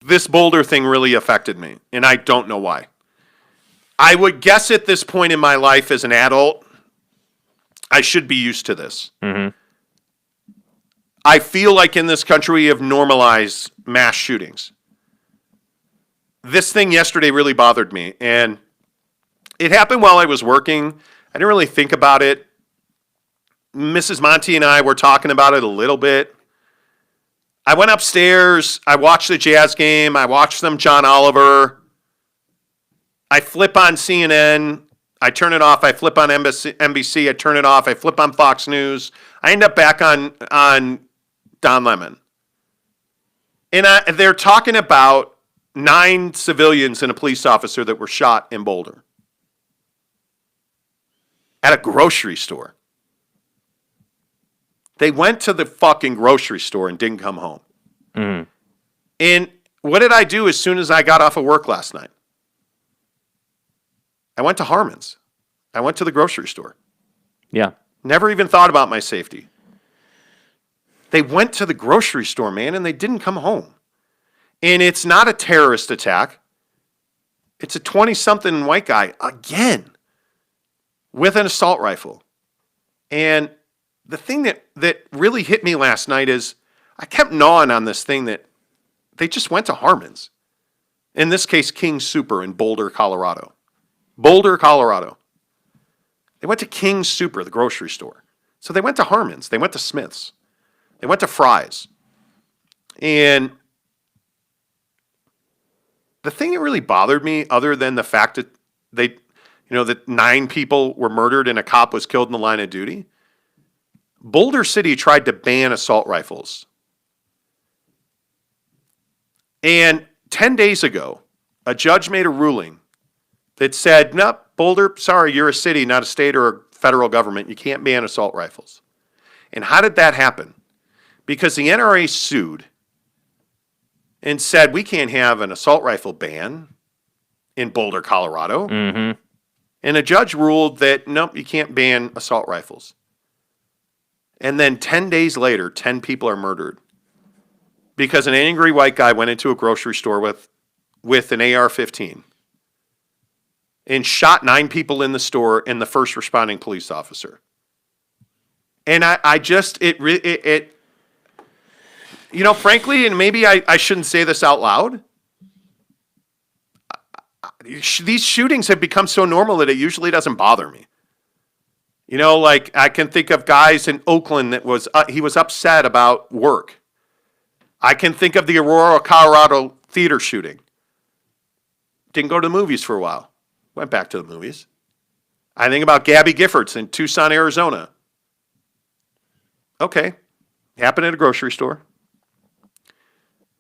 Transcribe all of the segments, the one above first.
this Boulder thing really affected me, and I don't know why. I would guess at this point in my life as an adult, I should be used to this. Mm-hmm. I feel like in this country we have normalized mass shootings. This thing yesterday really bothered me, and it happened while I was working. I didn't really think about it. Mrs. Monty and I were talking about it a little bit. I went upstairs. I watched the Jazz game. I watched some John Oliver. I flip on CNN. I turn it off. I flip on NBC. I turn it off. I flip on Fox News. I end up back on Don Lemon. And they're talking about 9 civilians and a police officer that were shot in Boulder at a grocery store. They went to the fucking grocery store and didn't come home. Mm. And what did I do as soon as I got off of work last night? I went to Harmon's. I went to the grocery store. Yeah. Never even thought about my safety. They went to the grocery store, man, and they didn't come home. And it's not a terrorist attack. It's a 20-something white guy, again, with an assault rifle. And the thing that really hit me last night is I kept gnawing on this thing that they just went to Harmon's. In this case, King Super in Boulder, Colorado. Boulder, Colorado. They went to King Super, the grocery store. So they went to Harmon's. They went to Smith's. They went to Fry's. And the thing that really bothered me, other than the fact that that 9 people were murdered and a cop was killed in the line of duty, Boulder City tried to ban assault rifles. And 10 days ago, a judge made a ruling that said, nope, Boulder, sorry, you're a city, not a state or a federal government. You can't ban assault rifles. And how did that happen? Because the NRA sued and said, we can't have an assault rifle ban in Boulder, Colorado. Mm-hmm. And a judge ruled that, nope, you can't ban assault rifles. And then 10 days later, 10 people are murdered because an angry white guy went into a grocery store with an AR-15 and shot 9 people in the store and the first responding police officer. And frankly, and maybe I shouldn't say this out loud, these shootings have become so normal that it usually doesn't bother me. Like I can think of guys in Oakland that he was upset about work. I can think of the Aurora, Colorado theater shooting. Didn't go to the movies for a while. Went back to the movies. I think about Gabby Giffords in Tucson, Arizona. Okay. Happened at a grocery store.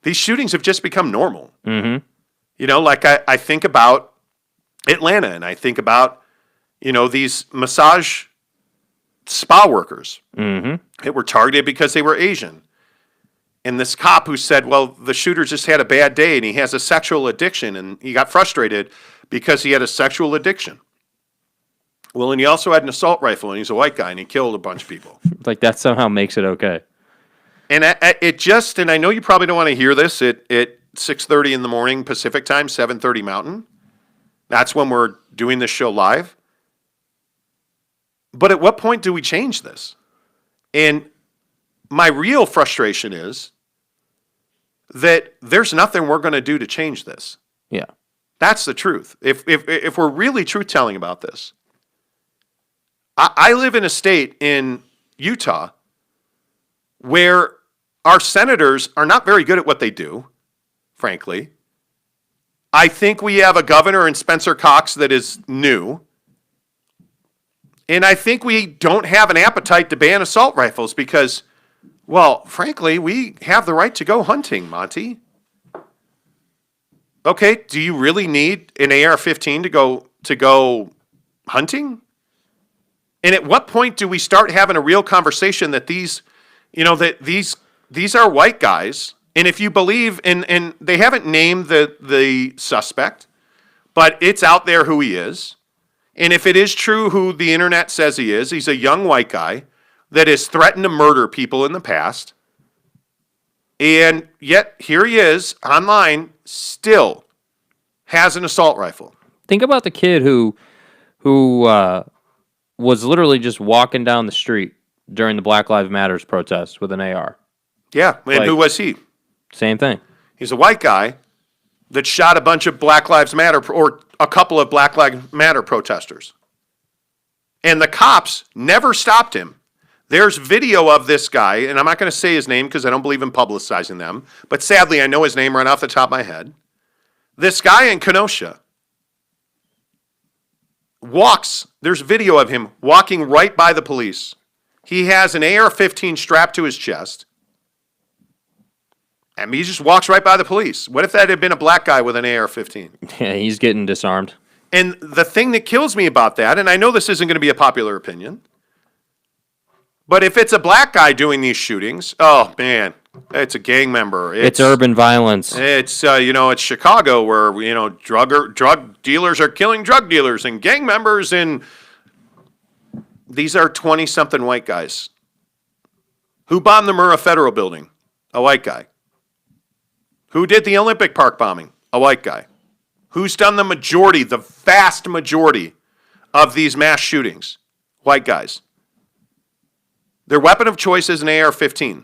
These shootings have just become normal. Mm-hmm. Like I think about Atlanta, and I think about, these massage spa workers that were targeted because they were Asian. And this cop who said, well, the shooter just had a bad day and he has a sexual addiction, and he got frustrated because he had a sexual addiction. Well, and he also had an assault rifle, and he's a white guy, and he killed a bunch of people. Like that somehow makes it okay. And and I know you probably don't want to hear this at 6:30 in the morning Pacific time, 7:30 Mountain. That's when we're doing this show live. But at what point do we change this? And my real frustration is that there's nothing we're going to do to change this. Yeah. That's the truth. If we're really truth-telling about this, I live in a state in Utah where our senators are not very good at what they do, frankly. I think we have a governor in Spencer Cox that is new. And I think we don't have an appetite to ban assault rifles because, well, frankly, we have the right to go hunting, Monty. Okay, do you really need an AR-15 to go hunting? And at what point do we start having a real conversation that these are white guys, and if you believe, and they haven't named the suspect, but it's out there who he is. And if it is true who the internet says he is, he's a young white guy that has threatened to murder people in the past. And yet, here he is online, still has an assault rifle. Think about the kid who was literally just walking down the street during the Black Lives Matters protest with an AR. Yeah, and who was he? Same thing. He's a white guy that shot a bunch of Black Lives Matter, or a couple of Black Lives Matter protesters. And the cops never stopped him. There's video of this guy, and I'm not going to say his name because I don't believe in publicizing them, but sadly I know his name right off the top of my head. This guy in Kenosha walks, there's video of him walking right by the police. He has an AR-15 strapped to his chest. And he just walks right by the police. What if that had been a black guy with an AR-15? Yeah, he's getting disarmed. And the thing that kills me about that, and I know this isn't going to be a popular opinion, but if it's a black guy doing these shootings, oh man, it's a gang member. It's urban violence. It's it's Chicago where drug dealers are killing drug dealers and gang members, and these are 20-something white guys. Who bombed the Murrah Federal Building? A white guy. Who did the Olympic Park bombing? A white guy. Who's done the vast majority of these mass shootings? White guys. Their weapon of choice is an AR-15.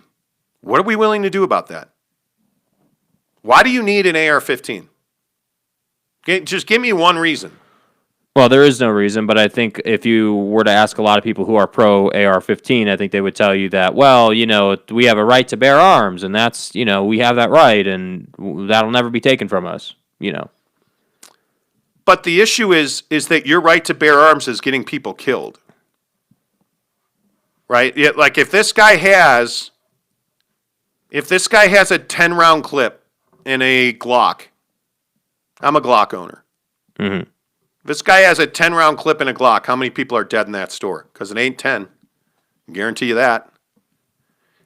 What are we willing to do about that? Why do you need an AR-15? Just give me one reason. Well, there is no reason, but I think if you were to ask a lot of people who are pro AR-15, I think they would tell you that, well, we have a right to bear arms, and that's, we have that right, and that'll never be taken from us, But the issue is that your right to bear arms is getting people killed. Right? Like if this guy has a 10-round clip in a Glock, I'm a Glock owner. Mm-hmm. If this guy has a 10-round clip in a Glock, how many people are dead in that store? Because it ain't 10. I guarantee you that.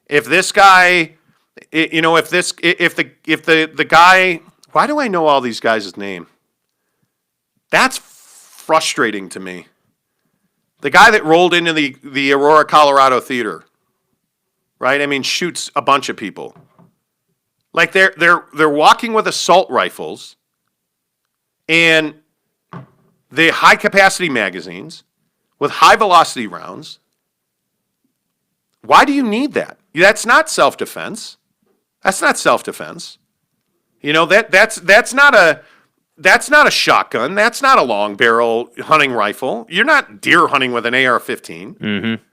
If this guy, if the guy, why do I know all these guys' name? That's frustrating to me. The guy that rolled into the Aurora, Colorado theater, right? I mean, shoots a bunch of people. Like they're walking with assault rifles and the high capacity magazines with high velocity rounds. Why do you need that? That's not self-defense. That's not self-defense. That's not a shotgun. That's not a long barrel hunting rifle. You're not deer hunting with an AR-15, Mm-hmm.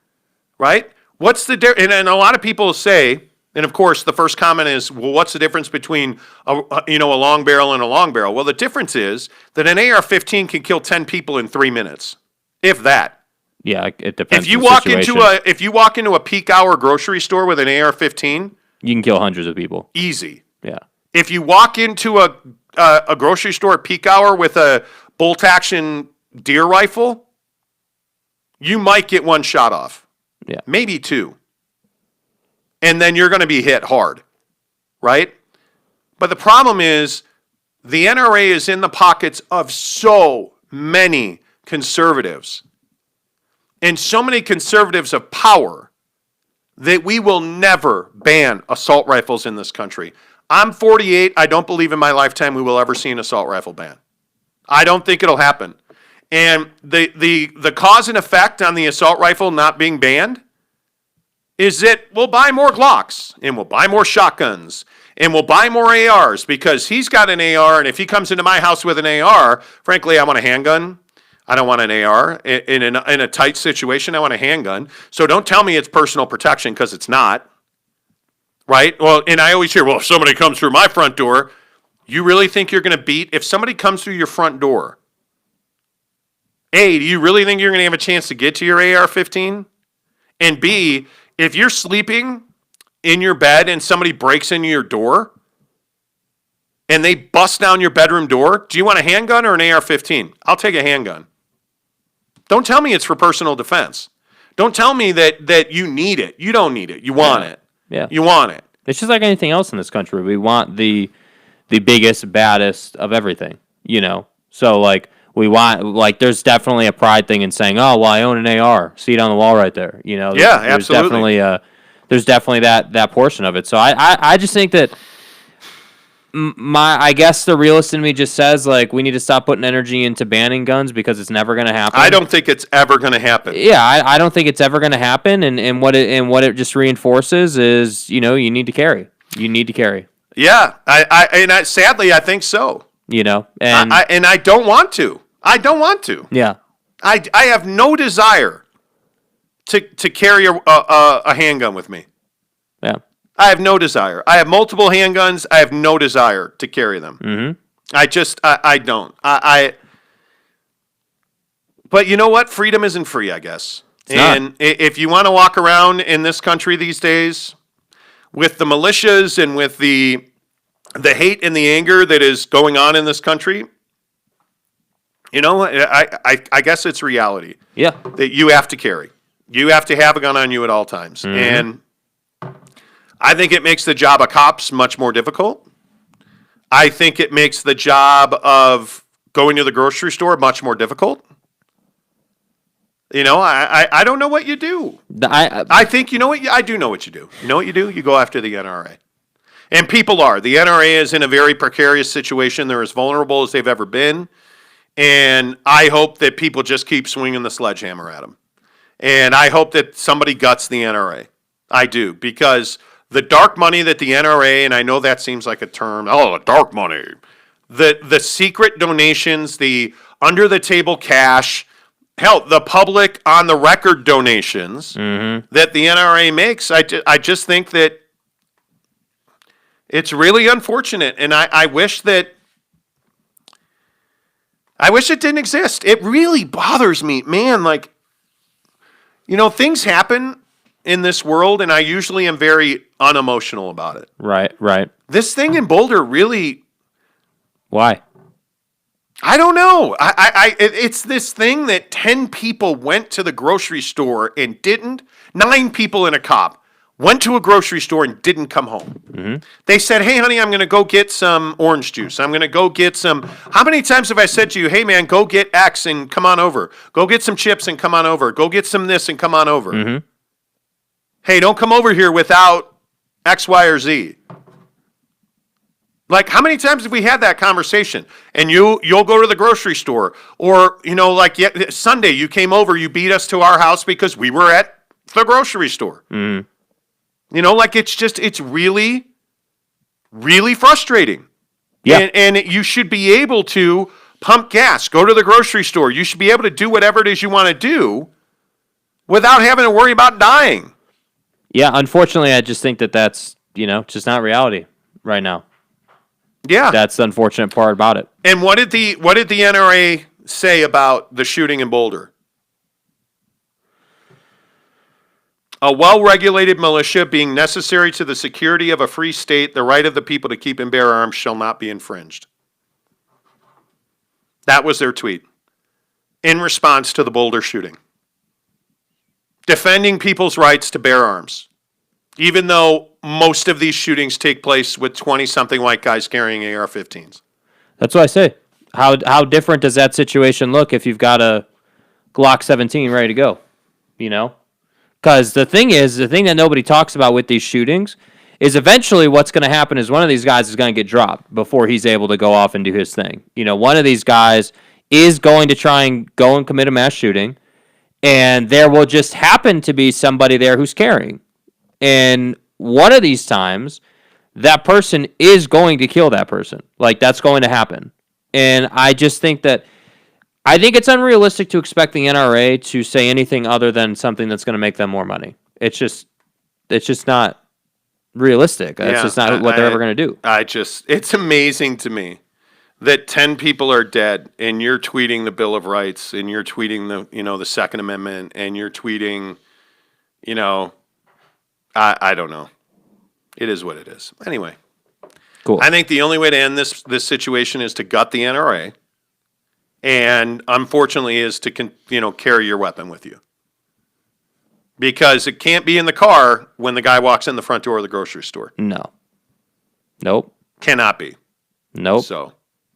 right? What's the difference? And a lot of people say, and of course, the first comment is, well, what's the difference between a long barrel and a long barrel? Well, the difference is that an AR-15 can kill 10 people in 3 minutes, if that. Yeah, it depends. If you walk into a peak hour grocery store with an AR-15, you can kill hundreds of people. easy. Yeah. If you walk into a grocery store at peak hour with a bolt action deer rifle, you might get one shot off. Yeah. Maybe two. And then you're going to be hit hard, right? But the problem is the NRA is in the pockets of so many conservatives and so many conservatives of power that we will never ban assault rifles in this country. I'm 48. I don't believe in my lifetime we will ever see an assault rifle ban. I don't think it'll happen. And the cause and effect on the assault rifle not being banned is that we'll buy more Glocks and we'll buy more shotguns and we'll buy more ARs because he's got an AR, and if he comes into my house with an AR, frankly, I want a handgun. I don't want an AR. In a tight situation, I want a handgun. So don't tell me it's personal protection because it's not. Right? Well, and I always hear, well, if somebody comes through my front door, you really think you're going to beat? If somebody comes through your front door, A, do you really think you're going to have a chance to get to your AR-15? And B, if you're sleeping in your bed and somebody breaks into your door and they bust down your bedroom door, do you want a handgun or an AR-15? I'll take a handgun. Don't tell me it's for personal defense. Don't tell me that you need it. You don't need it. You want it. Yeah. You want it. It's just like anything else in this country. We want the biggest, baddest of everything, So, we want, there's definitely a pride thing in saying, oh, well, I own an AR. See it on the wall right there. Yeah, there's absolutely. Definitely there's definitely that portion of it. So I just think that I guess the realist in me just says, like, we need to stop putting energy into banning guns because it's never going to happen. I don't think it's ever going to happen. Yeah, I don't think it's ever going to happen. And what it just reinforces is, you need to carry. You need to carry. Yeah, sadly, I think so. And I don't want to. I don't want to. Yeah. I have no desire to carry a handgun with me. Yeah. I have no desire. I have multiple handguns. I have no desire to carry them. Mm-hmm. I don't. But you know what? Freedom isn't free, I guess. And if you want to walk around in this country these days with the militias and with the hate and the anger that is going on in this country, I guess it's reality. Yeah. That you have to carry. You have to have a gun on you at all times. Mm-hmm. And I think it makes the job of cops much more difficult. I think it makes the job of going to the grocery store much more difficult. I don't know what you do. I think, I do know what you do. You know what you do? You go after the NRA. And people are. The NRA is in a very precarious situation. They're as vulnerable as they've ever been. And I hope that people just keep swinging the sledgehammer at them. And I hope that somebody guts the NRA. I do. Because the dark money that the NRA, and I know that seems like a term, dark money. The secret donations, the under-the-table cash, hell, the public on-the-record donations that the NRA makes, I just think that it's really unfortunate. And I wish it didn't exist. It really bothers me, man. Like, things happen in this world, and I usually am very unemotional about it. Right. This thing in Boulder really... Why? I don't know. It's this thing that 10 people went to the grocery store and didn't. 9 people and a cop went to a grocery store and didn't come home. Mm-hmm. They said, hey, honey, I'm going to go get some orange juice. I'm going to go get some... How many times have I said to you, hey, man, go get X and come on over. Go get some chips and come on over. Go get some this and come on over. Mm-hmm. Hey, don't come over here without X, Y, or Z. Like, how many times have we had that conversation? And you'll go to the grocery store. Or, Sunday you came over, you beat us to our house because we were at the grocery store. Mm. It's really, really frustrating. Yeah. And you should be able to pump gas, go to the grocery store. You should be able to do whatever it is you want to do without having to worry about dying. Yeah, unfortunately, I just think that's, just not reality right now. Yeah. That's the unfortunate part about it. And what did the NRA say about the shooting in Boulder? A well-regulated militia being necessary to the security of a free state, the right of the people to keep and bear arms shall not be infringed. That was their tweet in response to the Boulder shooting. Defending people's rights to bear arms, even though most of these shootings take place with 20-something white guys carrying AR-15s. That's what I say. How different does that situation look if you've got a Glock 17 ready to go? Because the thing that nobody talks about with these shootings is eventually what's going to happen is one of these guys is going to get dropped before he's able to go off and do his thing. One of these guys is going to try and go and commit a mass shooting, and there will just happen to be somebody there who's carrying. And one of these times, that person is going to kill that person. Like, that's going to happen. And I just think it's unrealistic to expect the NRA to say anything other than something that's going to make them more money. It's just not realistic. It's just not what they're ever going to do. It's amazing to me that 10 people are dead and you're tweeting the Bill of Rights and you're tweeting the Second Amendment and you're tweeting, I don't know. It is what it is. Anyway. Cool. I think the only way to end this situation is to gut the NRA. And unfortunately is to carry your weapon with you. Because it can't be in the car when the guy walks in the front door of the grocery store. No. Nope. Cannot be. Nope. So